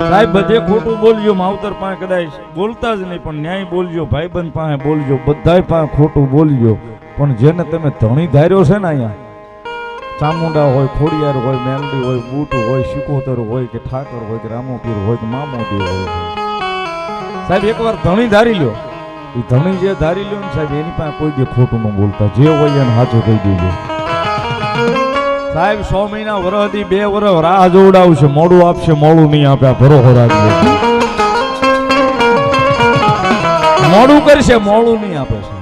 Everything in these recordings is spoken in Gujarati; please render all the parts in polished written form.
સાહેબ બધે ખોટું બોલજો, માવતર પાસે કદાચ બોલતા જ નહીં, પણ ન્યાય બોલજો, ભાઈબંધ પાસે બોલજો, બધાય પાસે ખોટું બોલજો. પણ જેને તમે ધણી ધાર્યો છે ને, અહીંયા ચામુંડા હોય, ખોડિયાર હોય, મેલડી હોય, બૂટ હોય, શિકોતર હોય કે ઠાકર હોય કે રામોપીર હોય કે મામોદેવ હોય, સાહેબ એકવાર ધણી ધારી લ્યો. એ ધણી જે ધારી લ્યો ને સાહેબ, એની પાસે કોઈ દે ખોટું ન બોલતા, જે હોય એને સાચું કહી દેજો. સાહેબ 100 મહિના વરહદી 2 વરહ રાહ જોવડાવશે, મોડું આપશે, મોડું નહીં આપે, આ ભરોસો રાખજો. મોડું કરશે, મોડું નહીં આપે છે.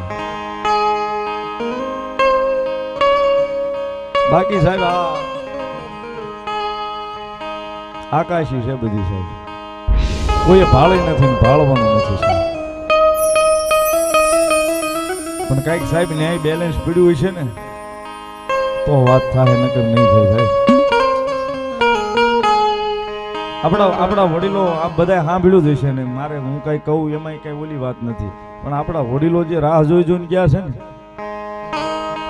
બાકી સાહેબ આ આકાશી છે બધી સાહેબ, કોઈએ ભાળી નથી, ભાળવાનું નથી સાહેબ. પણ કઈક સાહેબ ન્યાય બેલેન્સ પીડ્યું છે ને તો વાત થાય, નકર નહીં થાય સાહેબ. આપણા વડીલો આ બધા સાંભળ્યું જ હશે ને, મારે હું કઈ કહું એમાં કઈ ઓલી વાત નથી, પણ આપણા વડીલો જે રાહ જોઈને ગયા છે ને,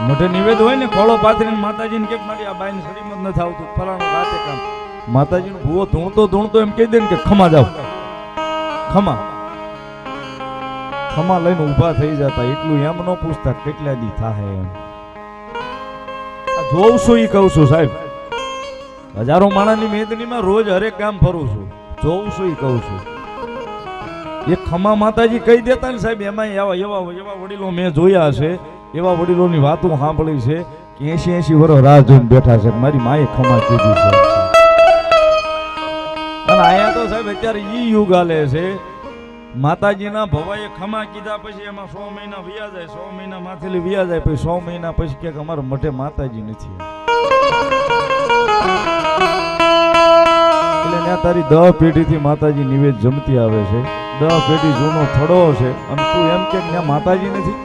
મોઢે નિવેદ હોય ને, ખોળો પાથરીને માતાજીને કે મારી આ બાઈને શરીમત નથી આવતું, ફલાણું રાતે કામ, માતાજીનો ભૂવો ધૂણતો એમ કહી દે ને કે ખમા જાવ, ખમા ખમા લઈને ઊભા થઈ જતા. એટલું એમ ન પૂછતા કેટલા દી થાય એમ. જોઉં છું એ કહું છું સાહેબ, હજારો માણસની મેદનીમાં રોજ હરેક કામ ફરું છું, જોઉં છું એ કહું છું. એ ખમા માતાજી કહી દેતા ને સાહેબ, એમાં એવા વડીલો મેં જોયા છે, એવા વડીલોની વાતો સાંભળી છે કે 80 વર્ષ રાહ જોઈને બેઠા છે, મારી માએ ખમા કીધી છે. અને આયા તો સાહેબ અત્યારે ઈ યુગ હાલે છે, માતાજીના ભવાએ ખમા કીધા પછી એમાં 100 મહિના વ્યા જાય, 100 મહિના માથેલી વ્યા જાય, પછી 100 મહિના પછી કે અમારા મઠે માતાજી નથી. એટલે ત્યાં તારી 10 પેઢીથી માતાજી નિવેદ જમતી આવે છે, 10 પેઢી જૂનો થડો છે, અને તું એમ કે ત્યાં માતાજી નથી.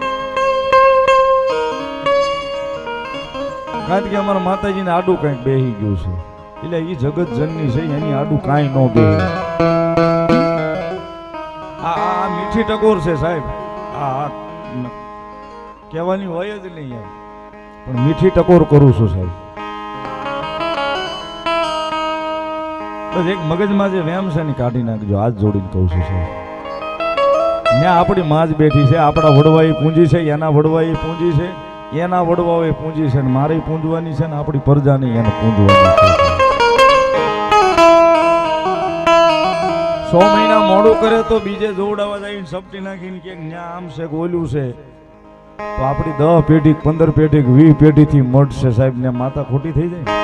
કારણ કે અમારા માતાજીને આડું કંઈક બેહી ગયું છે, એટલે એ જગત જનની છે, એની આડું કાંઈ ન બેહે. આ મીઠી ટકોર છે સાહેબ, આ કહેવાની હોય જ નહીં યાર, પણ મીઠી ટકોર કરું છું સાહેબ. બસ એક મગજમાં જે વેમ છે ને કાઢી નાખજો, હાથ જોડીને કહું છું સાહેબ. ત્યાં આપણી માં જ બેઠી છે, આપણા વડવાઈ પૂંજી છે, એના વડવાઈ પૂંજી છે, એના વડવાએ પૂંજી છે, મારી પૂંજવાની છે ને આપણી પ્રજાની એને પૂંજવાની છે. 100 મહિના મોડું કરે તો બીજે જોવડાવવા જઈને સપટી નાખીને કે ન્યા આમ છે ઓલું છે, તો આપણી 10 પેઢી 15 પેઢી 20 પેઢીથી મળશે સાહેબ, ને માતા ખોટી થઈ જાય.